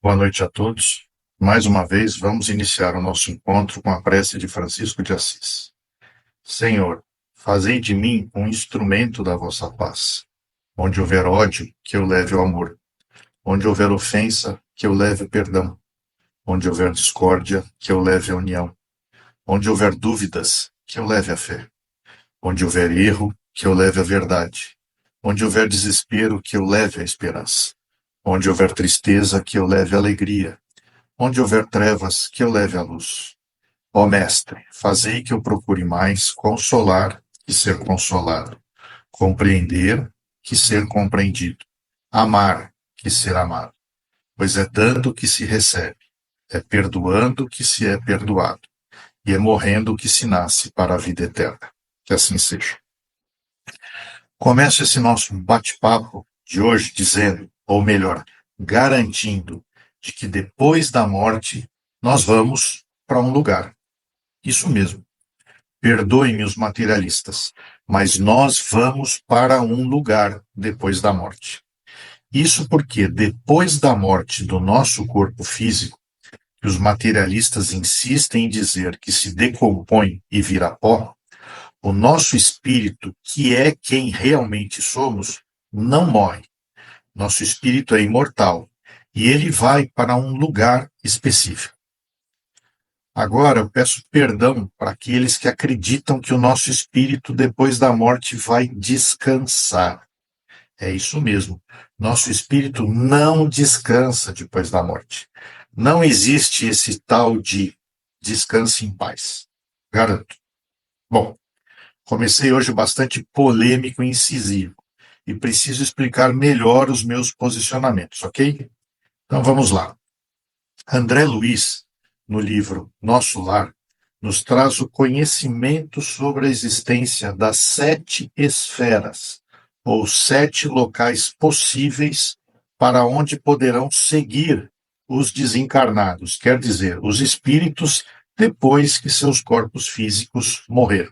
Boa noite a todos. Mais uma vez, vamos iniciar o nosso encontro com a prece de Francisco de Assis. Senhor, fazei de mim um instrumento da vossa paz. Onde houver ódio, que eu leve o amor. Onde houver ofensa, que eu leve o perdão. Onde houver discórdia, que eu leve a união. Onde houver dúvidas, que eu leve a fé. Onde houver erro, que eu leve a verdade. Onde houver desespero, que eu leve a esperança. Onde houver tristeza, que eu leve a alegria. Onde houver trevas, que eu leve a luz. Ó Mestre, fazei que eu procure mais consolar que ser consolado, compreender que ser compreendido, amar que ser amado. Pois é dando que se recebe, é perdoando que se é perdoado, e é morrendo que se nasce para a vida eterna. Que assim seja. Começo esse nosso bate-papo de hoje dizendo, ou melhor, garantindo, de que depois da morte nós vamos para um lugar. Isso mesmo. Perdoem-me os materialistas, mas nós vamos para um lugar depois da morte. Isso porque depois da morte do nosso corpo físico, que os materialistas insistem em dizer que se decompõe e vira pó, o nosso espírito, que é quem realmente somos, não morre. Nosso espírito é imortal e ele vai para um lugar específico. Agora eu peço perdão para aqueles que acreditam que o nosso espírito depois da morte vai descansar. É isso mesmo. Nosso espírito não descansa depois da morte. Não existe esse tal de descanse em paz. Garanto. Bom, comecei hoje bastante polêmico e incisivo e preciso explicar melhor os meus posicionamentos, ok? Então vamos lá. André Luiz, no livro Nosso Lar, nos traz o conhecimento sobre a existência das 7 esferas, ou 7 locais possíveis para onde poderão seguir os desencarnados, quer dizer, os espíritos depois que seus corpos físicos morreram.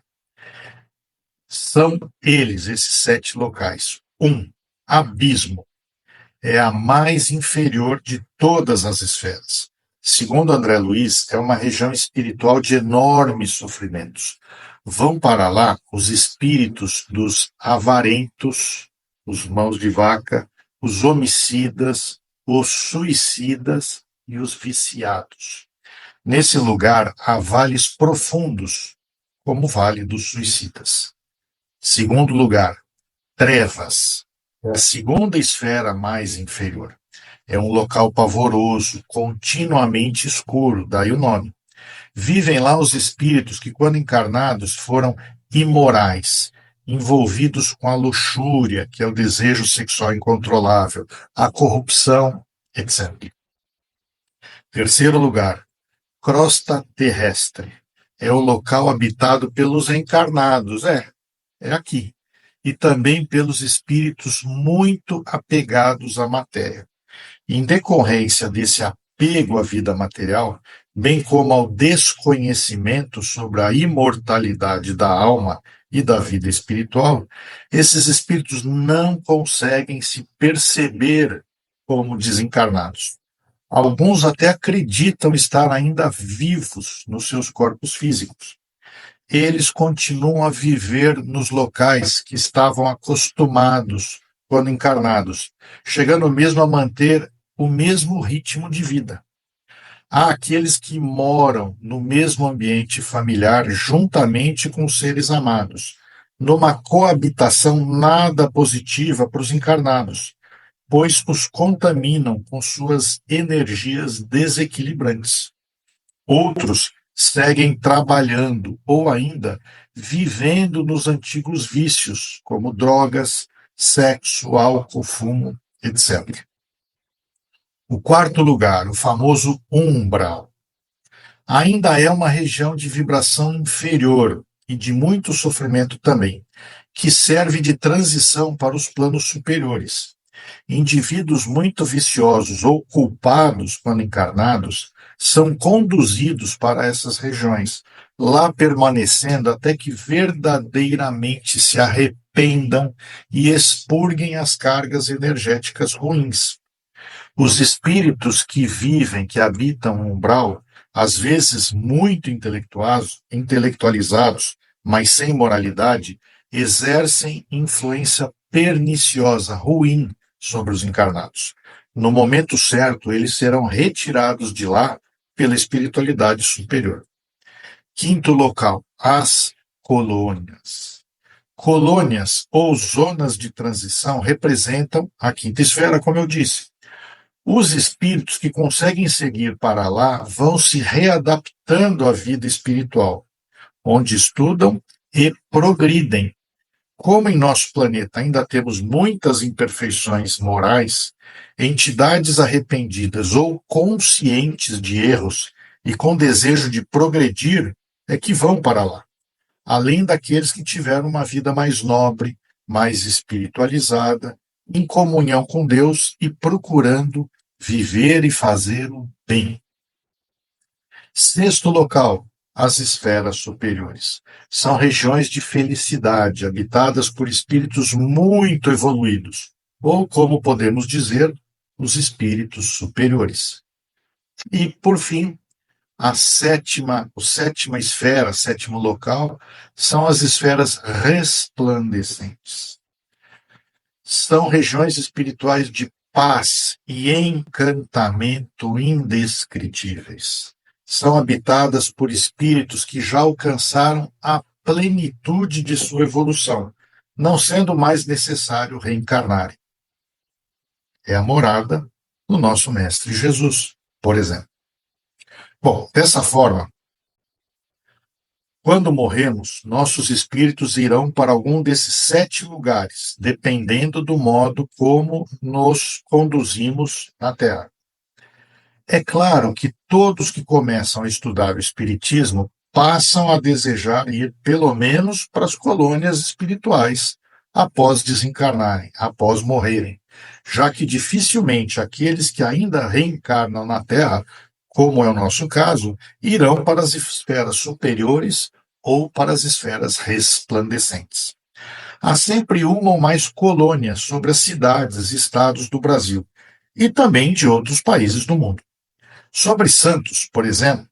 São eles, esses 7 locais. 1. Abismo. É a mais inferior de todas as esferas. Segundo André Luiz, é uma região espiritual de enormes sofrimentos. Vão para lá os espíritos dos avarentos, os mãos de vaca, os homicidas, os suicidas e os viciados. Nesse lugar há vales profundos, como o Vale dos Suicidas. Segundo lugar, trevas. É a segunda esfera mais inferior. É um local pavoroso, continuamente escuro, daí o nome. Vivem lá os espíritos que, quando encarnados, foram imorais, envolvidos com a luxúria, que é o desejo sexual incontrolável, a corrupção, etc. Terceiro lugar, crosta terrestre. É o local habitado pelos encarnados, é aqui. E também pelos espíritos muito apegados à matéria. Em decorrência desse apego à vida material, bem como ao desconhecimento sobre a imortalidade da alma e da vida espiritual, esses espíritos não conseguem se perceber como desencarnados. Alguns até acreditam estar ainda vivos nos seus corpos físicos. Eles continuam a viver nos locais que estavam acostumados quando encarnados, chegando mesmo a manter o mesmo ritmo de vida. Há aqueles que moram no mesmo ambiente familiar juntamente com os seres amados, numa coabitação nada positiva para os encarnados, pois os contaminam com suas energias desequilibrantes. Outros seguem trabalhando ou ainda vivendo nos antigos vícios, como drogas, sexo, álcool, fumo, etc. O quarto lugar, o famoso umbral, ainda é uma região de vibração inferior e de muito sofrimento também, que serve de transição para os planos superiores. Indivíduos muito viciosos ou culpados quando encarnados são conduzidos para essas regiões, lá permanecendo até que verdadeiramente se arrependam e expurguem as cargas energéticas ruins. Os espíritos que vivem, que habitam o umbral, às vezes muito intelectualizados, mas sem moralidade, exercem influência perniciosa, ruim sobre os encarnados. No momento certo, eles serão retirados de lá pela espiritualidade superior. Quinto local, as colônias. Colônias ou zonas de transição representam a quinta esfera, como eu disse. Os espíritos que conseguem seguir para lá vão se readaptando à vida espiritual, onde estudam e progridem. Como em nosso planeta ainda temos muitas imperfeições morais, entidades arrependidas ou conscientes de erros e com desejo de progredir é que vão para lá, além daqueles que tiveram uma vida mais nobre, mais espiritualizada, em comunhão com Deus e procurando viver e fazer o bem. Sexto local, as esferas superiores. São regiões de felicidade, habitadas por espíritos muito evoluídos, ou, como podemos dizer, os espíritos superiores. E, por fim, a sétima esfera, sétimo local, são as esferas resplandecentes. São regiões espirituais de paz e encantamento indescritíveis. São habitadas por espíritos que já alcançaram a plenitude de sua evolução, não sendo mais necessário reencarnarem. É a morada do nosso Mestre Jesus, por exemplo. Bom, dessa forma, quando morremos, nossos espíritos irão para algum desses 7 lugares, dependendo do modo como nos conduzimos na Terra. É claro que todos que começam a estudar o Espiritismo passam a desejar ir pelo menos para as colônias espirituais após desencarnarem, após morrerem, já que dificilmente aqueles que ainda reencarnam na Terra, como é o nosso caso, irão para as esferas superiores ou para as esferas resplandecentes. Há sempre uma ou mais colônias sobre as cidades e estados do Brasil e também de outros países do mundo. Sobre Santos, por exemplo,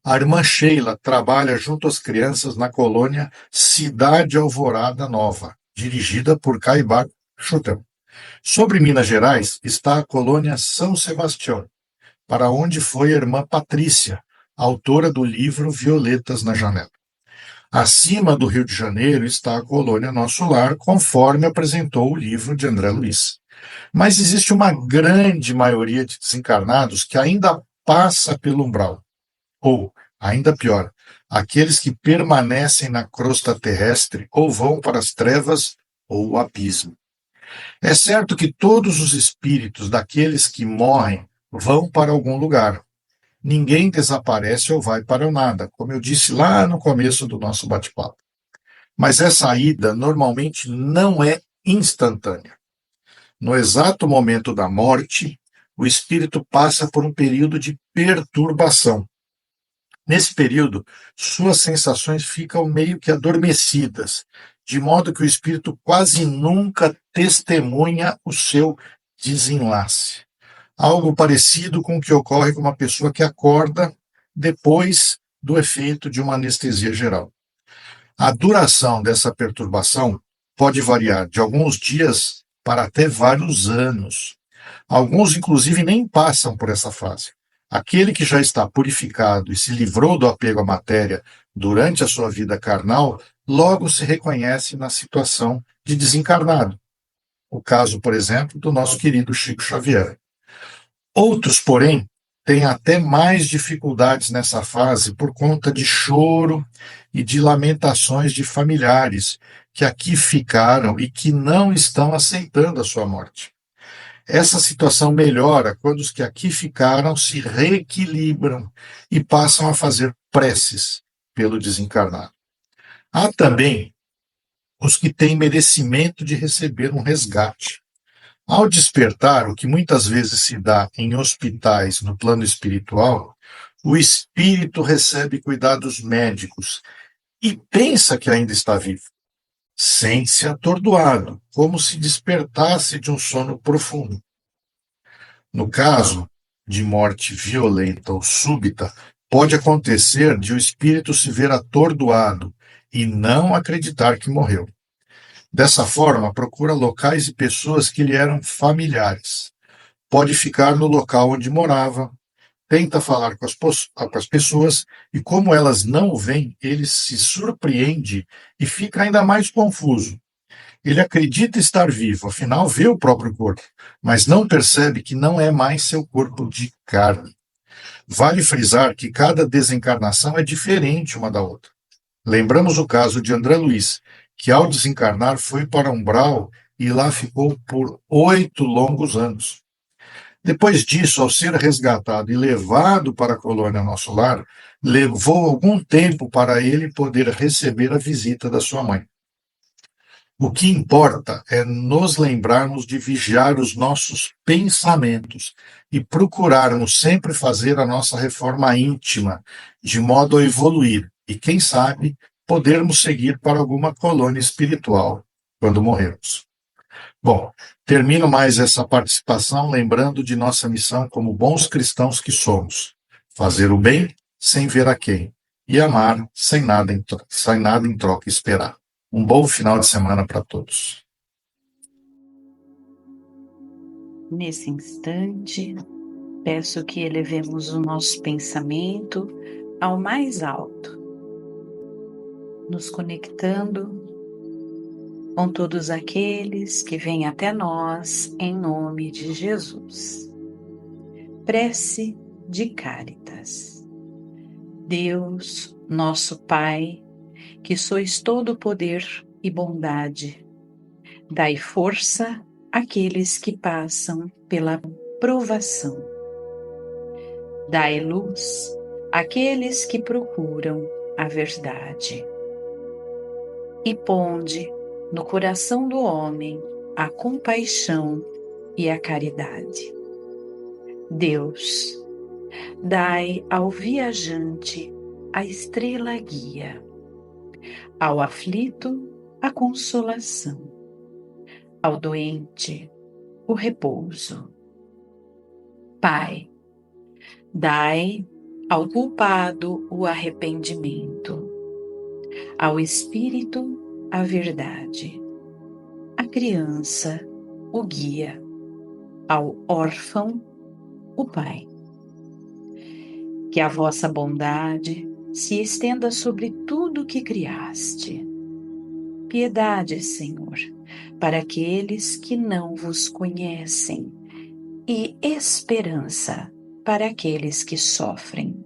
a irmã Sheila trabalha junto às crianças na colônia Cidade Alvorada Nova, dirigida por Caibar Schutel. Sobre Minas Gerais está a colônia São Sebastião, para onde foi a irmã Patrícia, autora do livro Violetas na Janela. Acima do Rio de Janeiro está a colônia Nosso Lar, conforme apresentou o livro de André Luiz. Mas existe uma grande maioria de desencarnados que ainda passa pelo umbral. Ou, ainda pior, aqueles que permanecem na crosta terrestre ou vão para as trevas ou o abismo. É certo que todos os espíritos daqueles que morrem vão para algum lugar. Ninguém desaparece ou vai para o nada, como eu disse lá no começo do nosso bate-papo. Mas essa ida normalmente não é instantânea. No exato momento da morte, o espírito passa por um período de perturbação. Nesse período, suas sensações ficam meio que adormecidas, de modo que o espírito quase nunca testemunha o seu desenlace. Algo parecido com o que ocorre com uma pessoa que acorda depois do efeito de uma anestesia geral. A duração dessa perturbação pode variar de alguns dias para até vários anos. Alguns, inclusive, nem passam por essa fase. Aquele que já está purificado e se livrou do apego à matéria durante a sua vida carnal, logo se reconhece na situação de desencarnado. O caso, por exemplo, do nosso querido Chico Xavier. Outros, porém, têm até mais dificuldades nessa fase por conta de choro e de lamentações de familiares que aqui ficaram e que não estão aceitando a sua morte. Essa situação melhora quando os que aqui ficaram se reequilibram e passam a fazer preces pelo desencarnado. Há também os que têm merecimento de receber um resgate. Ao despertar, o que muitas vezes se dá em hospitais no plano espiritual, o espírito recebe cuidados médicos e pensa que ainda está vivo. Sente-se atordoado, como se despertasse de um sono profundo. No caso de morte violenta ou súbita, pode acontecer de o espírito se ver atordoado e não acreditar que morreu. Dessa forma, procura locais e pessoas que lhe eram familiares. Pode ficar no local onde morava, tenta falar com as pessoas e, como elas não o veem, ele se surpreende e fica ainda mais confuso. Ele acredita estar vivo, afinal vê o próprio corpo, mas não percebe que não é mais seu corpo de carne. Vale frisar que cada desencarnação é diferente uma da outra. Lembramos o caso de André Luiz, que ao desencarnar foi para Umbral e lá ficou por 8 longos anos. Depois disso, ao ser resgatado e levado para a colônia Nosso Lar, levou algum tempo para ele poder receber a visita da sua mãe. O que importa é nos lembrarmos de vigiar os nossos pensamentos e procurarmos sempre fazer a nossa reforma íntima, de modo a evoluir e, quem sabe, podermos seguir para alguma colônia espiritual quando morrermos. Bom, termino mais essa participação lembrando de nossa missão como bons cristãos que somos: fazer o bem sem ver a quem e amar sem nada em troca esperar. Um bom final de semana para todos. Nesse instante, peço que elevemos o nosso pensamento ao mais alto, nos conectando com todos aqueles que vêm até nós em nome de Jesus. Prece de Cáritas. Deus, nosso Pai, que sois todo poder e bondade, dai força àqueles que passam pela provação. Dai luz àqueles que procuram a verdade. E ponde no coração do homem a compaixão e a caridade. Deus, dai ao viajante a estrela guia, ao aflito a consolação, ao doente o repouso. Pai, dai ao culpado o arrependimento, ao espírito a verdade, à criança o guia, ao órfão o Pai. Que a vossa bondade se estenda sobre tudo que criaste. Piedade, Senhor, para aqueles que não vos conhecem, e esperança para aqueles que sofrem.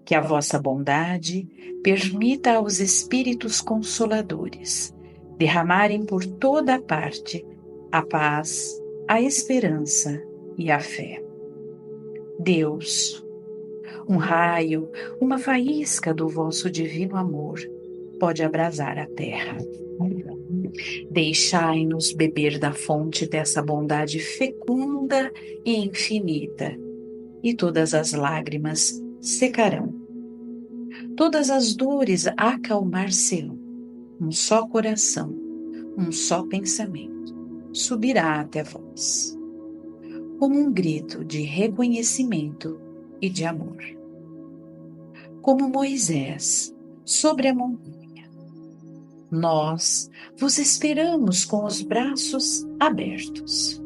Que a vossa bondade permita aos Espíritos Consoladores derramarem por toda parte a paz, a esperança e a fé. Deus, um raio, uma faísca do vosso divino amor pode abrasar a terra. Deixai-nos beber da fonte dessa bondade fecunda e infinita, e todas as lágrimas secarão. Todas as dores acalmar-se-ão. Um só coração, um só pensamento subirá até vós, como um grito de reconhecimento e de amor. Como Moisés sobre a montanha, nós vos esperamos com os braços abertos.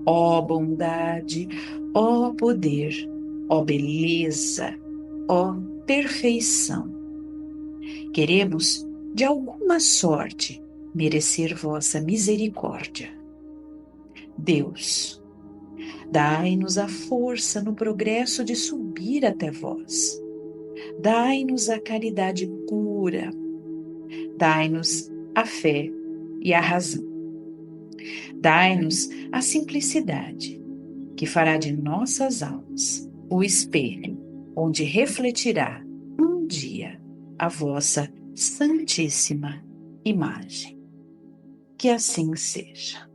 Ó bondade, ó poder, ó beleza, ó perfeição. Queremos, de alguma sorte, merecer vossa misericórdia. Deus, dai-nos a força no progresso de subir até vós. Dai-nos a caridade pura. Dai-nos a fé e a razão. Dai-nos a simplicidade, que fará de nossas almas o espelho onde refletirá um dia a vossa santíssima imagem. Que assim seja.